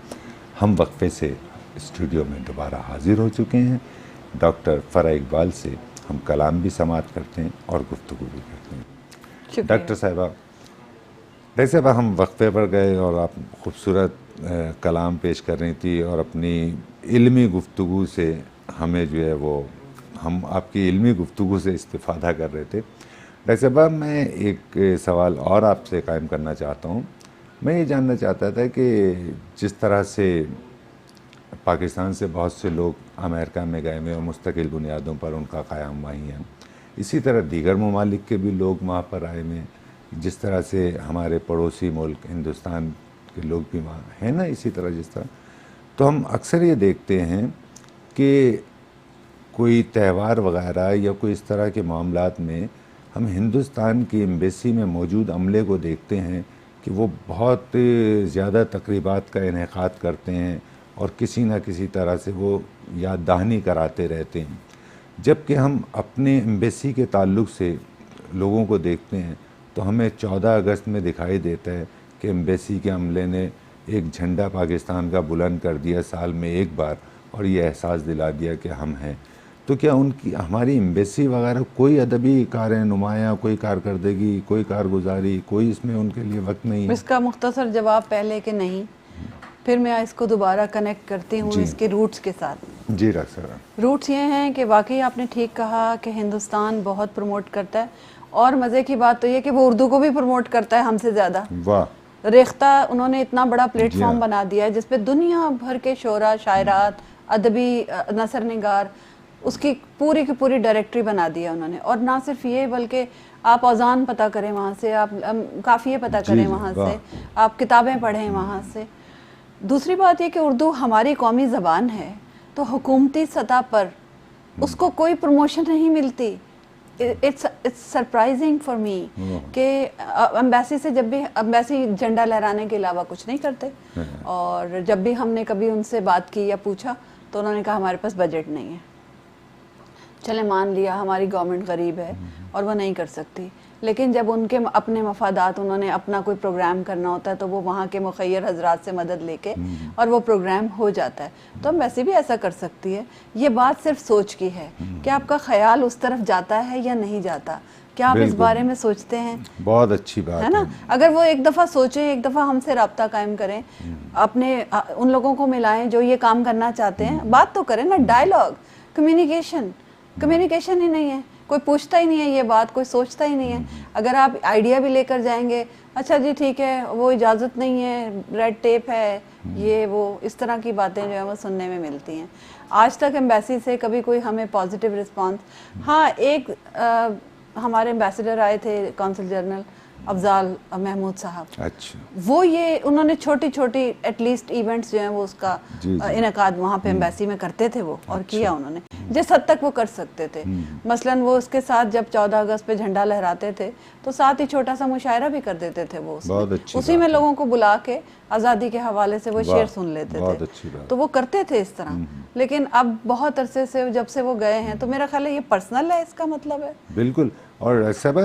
हम वक्फे से स्टूडियो में दोबारा हाजिर हो चुके हैं। डॉक्टर फ़राह इकबाल से हम कलाम भी समात करते हैं और गुफ्तगू भी करते हैं। डॉक्टर साहिबा, वैसे अब हम वक्फे पर गए और आप खूबसूरत कलाम पेश कर रही थी और अपनी इल्मी गुफ्तगू से हमें जो है वो हम आपकी इल्मी गुफ्तगू से इस्तिफ़ादा कर रहे थे। वैसे अब मैं एक सवाल और आपसे कायम करना चाहता हूँ। मैं ये जानना चाहता था कि जिस तरह से पाकिस्तान से बहुत से लोग अमेरिका में गए हुए और मुस्तकिल बुनियादों पर उनका क़याम वहीं है, इसी तरह दीगर ममालिक के भी लोग वहाँ पर आए हुए हैं, जिस तरह से हमारे पड़ोसी मुल्क हिंदुस्तान के लोग भी वहाँ हैं ना, इसी तरह जिस तरह। तो हम अक्सर ये देखते हैं कि कोई त्यौहार वगैरह या कोई इस तरह के मामलात में हम हिंदुस्तान की एम्बेसी में मौजूद अमले को देखते हैं कि वो बहुत ज़्यादा तकरीबात का इनेकाद करते हैं और किसी न किसी तरह से वो याद दहानी कराते रहते हैं। जबकि हम अपने एम्बेसी के ताल्लुक़ से लोगों को देखते हैं तो हमें 14 अगस्त में दिखाई देता है कि एम्बेसी के अमले ने एक झंडा पाकिस्तान का बुलंद कर दिया साल में एक बार और ये एहसास दिला दिया कि हम हैं। तो क्या उनकी हमारी एम्बेसी वगैरह कोई अदबी कार नुमाया, कोई कारकर्दगी, कोई कारगुजारी, कोई इसमें उनके लिए वक्त नहीं है? इसका मुख्तसर जवाब पहले कि नहीं, फिर मैं इसको दोबारा कनेक्ट करती हूँ इसके रूट्स के साथ। जी सर, रूट्स ये हैं कि वाकई आपने ठीक कहा कि हिंदुस्तान बहुत प्रमोट करता है और मज़े की बात तो ये कि वो उर्दू को भी प्रमोट करता है हमसे ज़्यादा। वाह। रेख्ता उन्होंने इतना बड़ा प्लेटफॉर्म बना दिया है जिसपे दुनिया भर के शोरा, शायरात, अदबी नसर निगार, उसकी पूरी की पूरी डायरेक्टरी बना दी है उन्होंने। और ना सिर्फ ये बल्कि आप औज़ान पता करें वहाँ से, आप काफ़िए पता करें वहाँ से, आप किताबें पढ़ें वहाँ से। दूसरी बात ये कि उर्दू हमारी कौमी ज़बान है तो हुकूमती सतह पर उसको कोई प्रमोशन नहीं मिलती। इट्स सरप्राइजिंग फॉर मी कि एम्बेसी से जब भी एम्बेसी झंडा लहराने के अलावा कुछ नहीं करते। और जब भी हमने कभी उनसे बात की या पूछा तो उन्होंने कहा हमारे पास बजट नहीं है। चले मान लिया हमारी गवर्नमेंट गरीब है और वो नहीं कर सकती, लेकिन जब उनके अपने मफादात, उन्होंने अपना कोई प्रोग्राम करना होता है तो वो वहाँ के मुखैर हजरात से मदद लेके और वो प्रोग्राम हो जाता है। तो हम वैसे भी ऐसा कर सकती है। ये बात सिर्फ सोच की है कि आपका ख्याल उस तरफ जाता है या नहीं जाता, क्या आप इस बारे में सोचते हैं? बहुत अच्छी बात है ना। अगर वो एक दफ़ा सोचें, एक दफ़ा हमसे रब्ता कायम करें, अपने उन लोगों को मिलाएं जो ये काम करना चाहते हैं, बात तो करें ना, डायलॉग, कम्युनिकेशन ही नहीं है, कोई पूछता ही नहीं है ये बात, कोई सोचता ही नहीं है। अगर आप आइडिया भी लेकर जाएंगे, अच्छा जी ठीक है वो इजाज़त नहीं है, रेड टेप है, ये वो, इस तरह की बातें जो है वो सुनने में मिलती हैं। आज तक एम्बेसी से कभी कोई हमें पॉजिटिव रिस्पांस, हाँ एक हमारे एम्बेसडर आए थे कौंसल जनरल अफजाल महमूद साहब। अच्छा। वो ये उन्होंने छोटी छोटी एटलीस्ट इवेंट्स जो हैं वो उसका इनेकाद वहाँ पे एम्बेसी में करते थे वो, और किया उन्होंने जिस हद तक वो कर सकते थे। मसलन वो उसके साथ जब 14 अगस्त पे झंडा लहराते थे तो साथ ही छोटा सा मुशायरा भी कर देते थे वो उसी में लोगों को बुला के आज़ादी के हवाले से वो शेर सुन लेते थे। तो वो करते थे इस तरह। लेकिन अब बहुत अरसे से जब से वो गए हैं तो मेरा ख्याल है ये पर्सनल है, इसका मतलब है। बिल्कुल। और सब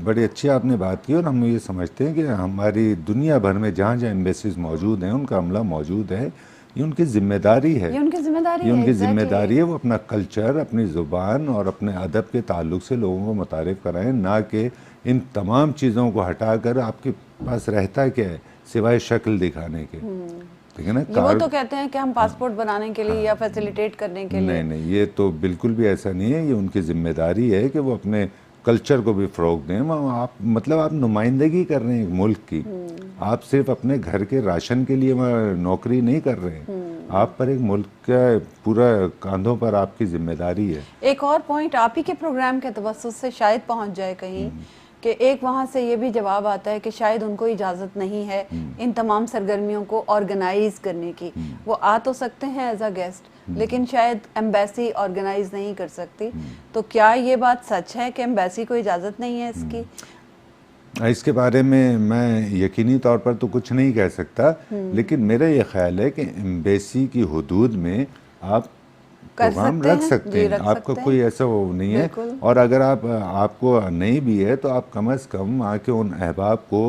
बड़ी अच्छी आपने बात की। और हम ये समझते हैं कि हमारी दुनिया भर में जहाँ जहाँ एम्बेसीज मौजूद हैं, उनका अमला मौजूद है, ये उनकी जिम्मेदारी है। ये उनकी जिम्मेदारी है। वो अपना कल्चर, अपनी ज़ुबान और अपने अदब के ताल्लुक से लोगों को मुतारिफ कराएं, ना कि इन तमाम चीज़ों को हटाकर आपके पास रहता क्या है सिवाय शक्ल दिखाने के। ठीक है ना। वो तो कहते हैं कि हम पासपोर्ट बनाने के लिए या फैसिलिटेट करने के लिए। नहीं, ये तो बिल्कुल भी ऐसा नहीं है। ये उनकी जिम्मेदारी है कि वो अपने कल्चर को भी फ़रोग़ दें। आप मतलब आप नुमाइंदगी कर रहे हैं मुल्क की। आप सिर्फ अपने घर के राशन के लिए नौकरी नहीं कर रहे हैं। आप पर एक मुल्क का पूरा कांधों पर आपकी जिम्मेदारी है। एक और पॉइंट आप ही के प्रोग्राम के तवस्सुस से शायद पहुंच जाए कहीं कि एक वहाँ से ये भी जवाब आता है कि शायद उनको इजाज़त नहीं है इन तमाम सरगर्मियों को ऑर्गेनाइज करने की। वो आ तो सकते हैं एज अ गेस्ट, लेकिन शायद एम्बेसी ऑर्गेनाइज नहीं कर सकती। तो क्या ये बात सच है कि एम्बेसी को इजाज़त नहीं है इसकी? इसके बारे में मैं यकीनी तौर पर तो कुछ नहीं कह सकता, लेकिन मेरा ये ख्याल है कि एम्बेसी की हुदूद में आप प्रोग्राम रख सकते हैं। आपका कोई ऐसा वो नहीं है। और अगर आपको नहीं भी है तो आप कम अज़ कम आके उन अहबाब को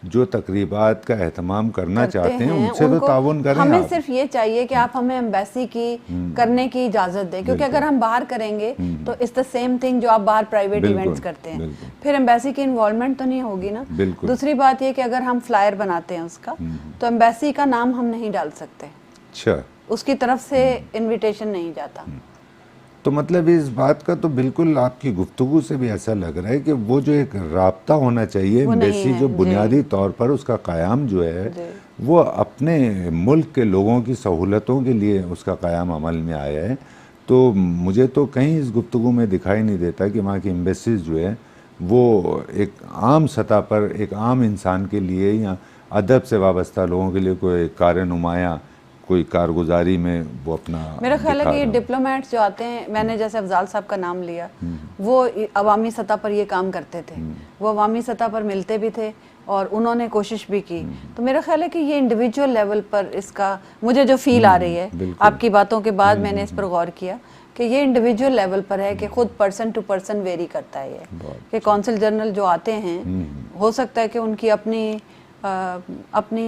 जो तकरीबात का एहतमाम करना करते चाहते हैं उनसे तो उनको ताउन करें हमें आप। सिर्फ ये चाहिए कि आप हमें एम्बेसी की करने की इजाज़त दें, क्योंकि अगर हम बाहर करेंगे तो इट्स द सेम थिंग जो आप बाहर प्राइवेट बिल्कुल, इवेंट्स करते हैं, बिल्कुल। फिर एम्बेसी की इन्वॉल्वमेंट तो नहीं होगी ना। बिल्कुल। दूसरी बात ये कि अगर हम फ्लायर बनाते हैं उसका, तो एम्बेसी का नाम हम नहीं डाल सकते, अच्छा, उसकी तरफ से इनविटेशन नहीं जाता। तो मतलब इस बात का तो बिल्कुल आपकी गुफ्तगू से भी ऐसा लग रहा है कि वो जो एक राब्ता होना चाहिए वो नहीं एम्बेसी है, जो जी। बुनियादी तौर पर उसका क़याम जो है जी। वो अपने मुल्क के लोगों की सहूलतों के लिए उसका क़याम अमल में आया है। तो मुझे तो कहीं इस गुफ्तगू में दिखाई नहीं देता कि वहाँ की एम्बेसीज जो है वो एक आम सतह पर एक आम इंसान के लिए या अदब से वाबस्ता लोगों के लिए कोई कार नुमाया कोई कारगुजारी में वो अपना मेरा ख्याल है दिखा कि ये रहा हो। डिप्लोमेट्स जो आते हैं, मैंने जैसे अफजाल साहब का नाम लिया, वो अवामी सतह पर ये काम करते थे, वो अवामी सतह पर मिलते भी थे और उन्होंने कोशिश भी की। तो मेरा ख्याल है कि ये इंडिविजुअल लेवल पर इसका मुझे जो फील आ रही है बिल्कुल। आपकी बातों के बाद मैंने इस पर गौर किया कि ये इंडिविजुअल लेवल पर है कि खुद पर्सन टू पर्सन वेरी करता है ये, कि कौंसिल जनरल जो आते हैं हो सकता है कि उनकी अपनी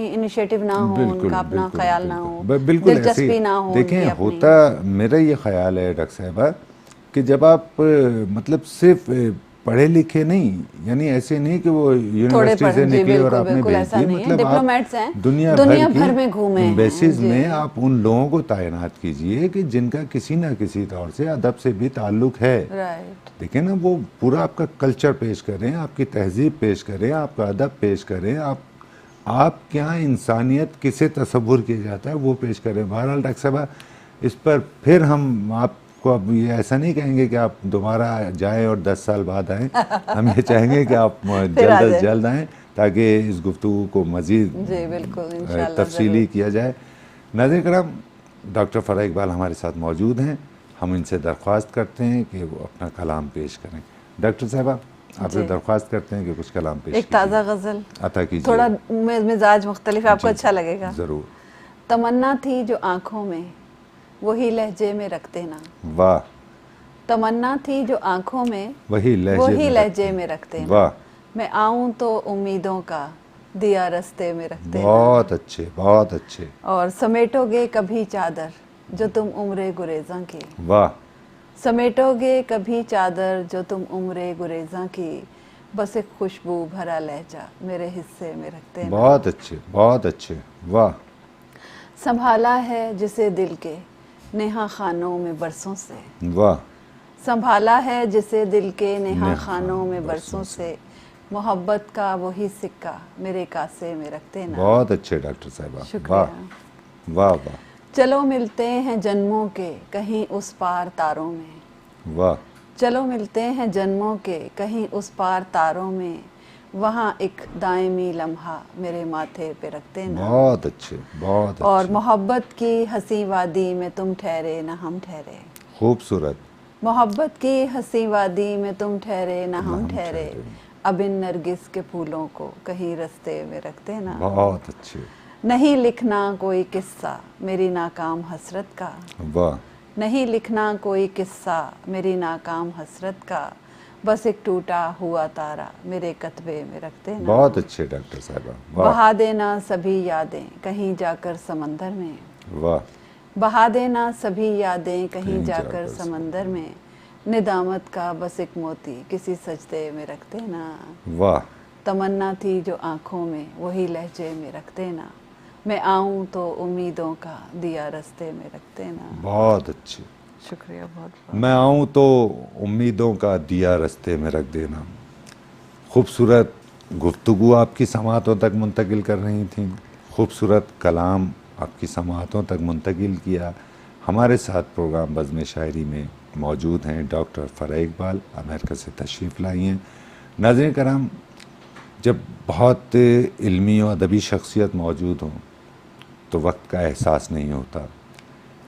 इनिशिएटिव ना हो, बिल्कुल, उनका अपना बिल्कुल, ख्याल ना हो, बिल्कुल दिलचस्पी ऐसे ना हो देखें उनकी अपनी। होता मेरा ये ख्याल है डॉक्टर साहबा कि जब आप मतलब सिर्फ पढ़े लिखे नहीं, यानी ऐसे नहीं कि वो यूनिवर्सिटी से जी, निकले और बिल्कुल, आपने बिल्कुल भेज ऐसा दिए, नहीं है। मतलब डिप्लोमेट्स हैं, आप दुनिया भर में घूमे हैं, एम्बेसीज जी। में आप उन लोगों को तैनात कीजिए कि जिनका किसी ना किसी तौर से अदब से भी ताल्लुक है। राइट। देखें ना, वो पूरा आपका कल्चर पेश करें, आपकी तहजीब पेश करें, आपका अदब पेश करें, आप क्या इंसानियत किसे तसव्वुर किया जाता है वो पेश करें। बहरहाल डॉक्टर साहब इस पर फिर हम आपको अब ये ऐसा नहीं कहेंगे कि आप दोबारा जाएं और 10 साल बाद आएं, हम ये चाहेंगे कि आप जल्द अज जल्द आएं ताकि इस गुफ्तगू को मज़ीद जी बिल्कुल, इंशाल्लाह तफसीली किया जाए। नाज़रीन करम, डॉक्टर फ़राह इकबाल हमारे साथ मौजूद हैं, हम इनसे दरख्वास्त करते हैं कि वो अपना कलाम पेश करें। डॉक्टर साहबा आपसे दरख्वास्त करते हैं कि कुछ कलाम पेश एक ताज़ा गज़ल अता कीजिए। थोड़ा मिजाज मुख्तलिफ, आपको अच्छा लगेगा। ज़रूर। तमन्ना थी जो आंखों में वही लहजे में रखते ना। वाह। तमन्ना थी जो आंखों में वही लहजे में रखते ना। वाह। मैं आऊं तो उम्मीदों का दिया रस्ते में रखते ना। बहुत अच्छे, बहुत अच्छे। और समेटोगे कभी चादर जो तुम उम्रे गुरेज़ा की। वाह। समेटोगे कभी चादर जो तुम उम्रे गुरेज़ा की, बस एक खुशबू भरा लहजा मेरे हिस्से में रखते ना। बहुत अच्छे, बहुत अच्छे। वाह। संभाला है जिसे दिल के नेहा खानों में बरसों से। वाह। संभाला है जिसे दिल के नेहा खानों में बरसों से, मोहब्बत का वही सिक्का मेरे कासे में रखते ना। बहुत अच्छे डॉक्टर साहबा। शुक्रिया। वाह वाह वाह। चलो मिलते हैं जन्मों के कहीं उस पार तारों में। वाह। चलो मिलते हैं जन्मों के कहीं उस पार तारों में, वहाँ एक दायमी लम्हा मेरे माथे पे रखते ना। बहुत अच्छे, बहुत अच्छे। और मोहब्बत की हंसी वादी में तुम ठहरे ना हम ठहरे। खूबसूरत। मोहब्बत की हंसी वादी में तुम ठहरे ना हम ठहरे, अब इन नरगिस के फूलों को कहीं रास्ते में रखते ना। बहुत अच्छे। नहीं लिखना कोई किस्सा मेरी नाकाम हसरत का। वाह। नहीं लिखना कोई किस्सा मेरी नाकाम हसरत का, बस एक टूटा हुआ तारा मेरे कतबे में रखते ना। बहुत अच्छे डॉक्टर साहबा। वाह। बहा देना सभी यादें कहीं जाकर समंदर में। वाह। बहा देना सभी यादें कहीं जाकर समंदर में, निदामत का बस एक मोती किसी सजदे में रखते ना। वाह। तमन्ना थी जो आंखों में वही लहजे में रखते ना, मैं आऊं तो उम्मीदों का दिया रास्ते में रखते ना। बहुत अच्छे। शुक्रिया बहुत बहुत। मैं आऊं तो उम्मीदों का दिया रास्ते में रख देना। खूबसूरत गुफ्तगू आपकी समातों तक मुंतकिल कर रही थी, खूबसूरत कलाम आपकी समातों तक मुंतकिल किया। हमारे साथ प्रोग्राम बज़्म शायरी में मौजूद हैं डॉक्टर फ़राह इकबाल, अमेरिका से तशरीफ़ लाई हैं। नाज़रीन कराम, जब बहुत इल्मी और अदबी शख्सियत मौजूद हों तो वक्त का एहसास नहीं होता,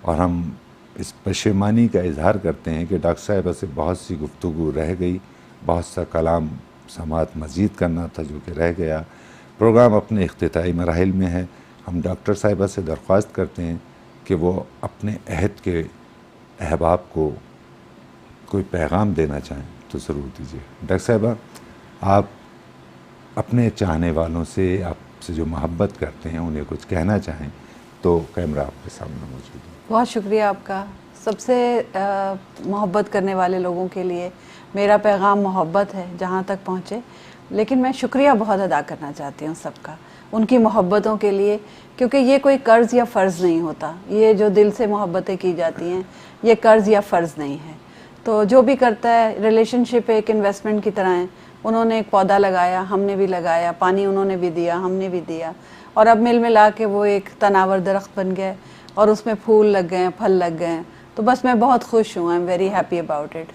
और हम इस पशेमानी का इजहार करते हैं कि डॉक्टर साहिबा से बहुत सी गुफ्तगू रह गई, बहुत सा कलाम समात मज़ीद करना था जो कि रह गया। प्रोग्राम अपने इख्तिताई मराहिल में है। हम डॉक्टर साहिबा से दरख्वास्त करते हैं कि वो अपने अहद के अहबाब को कोई पैगाम देना चाहें तो ज़रूर दीजिए। डॉक्टर साहिबा, आप अपने चाहने वालों से, आपसे जो मोहब्बत करते हैं, उन्हें कुछ कहना चाहें तो कैमरा आपके सामने मौजूद है। बहुत शुक्रिया आपका। सबसे मोहब्बत करने वाले लोगों के लिए मेरा पैगाम मोहब्बत है, जहाँ तक पहुँचे। लेकिन मैं शुक्रिया बहुत अदा करना चाहती हूँ सबका, उनकी मोहब्बतों के लिए, क्योंकि ये कोई कर्ज़ या फ़र्ज़ नहीं होता। ये जो दिल से मोहब्बतें की जाती हैं, ये कर्ज़ या फ़र्ज़ नहीं है। तो जो भी करता है, रिलेशनशिप एक इन्वेस्टमेंट की तरह है। उन्होंने एक पौधा लगाया, हमने भी लगाया, पानी उन्होंने भी दिया, हमने भी दिया, और अब मिल मिला के वो एक तनावर दरख्त बन गए और उसमें फूल लग गए, फल लग गए। तो बस मैं बहुत खुश हूँ, I am very happy about it.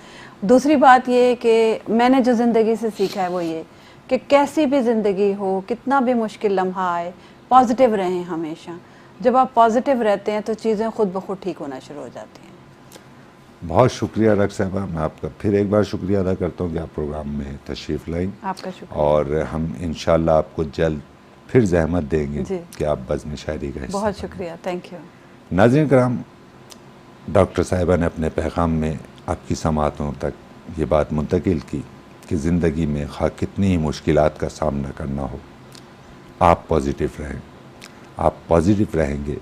दूसरी बात ये कि मैंने जो ज़िंदगी से सीखा है वो ये कि कैसी भी ज़िंदगी हो, कितना भी मुश्किल लम्हा आए, पॉजिटिव रहें हमेशा। जब आप पॉजिटिव रहते हैं तो चीज़ें खुद ब खुद ठीक होना शुरू हो जाती हैं। बहुत शुक्रिया रक साहबा, मैं आपका फिर एक बार शुक्रिया अदा करता हूँ कि आप प्रोग्राम में तशरीफ़ लाई। आपका शुक्रिया। और हम इंशाल्लाह आपको जल्द फिर जहमत देंगे जी। कि आप बज़्म शायरी का हिस्सा बहुत बनें। शुक्रिया, थैंक यू। नाज़रीन कराम, डॉक्टर साहिबा ने अपने पैगाम में आपकी समातों तक ये बात मुंतकिल की कि ज़िंदगी में खा कितनी ही मुश्किलात का सामना करना हो, आप पॉजिटिव रहें। आप पॉजिटिव रहेंगे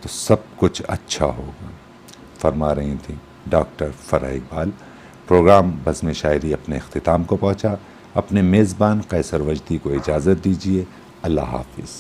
तो सब कुछ अच्छा होगा, फरमा रही थी डॉक्टर फ़राह इकबाल। प्रोग्राम बज़्म शायरी अपने अख्तिताम को पहुँचा। अपने मेज़बान कैसर वजदी को इजाज़त दीजिए। अल्लाह हाफिज़।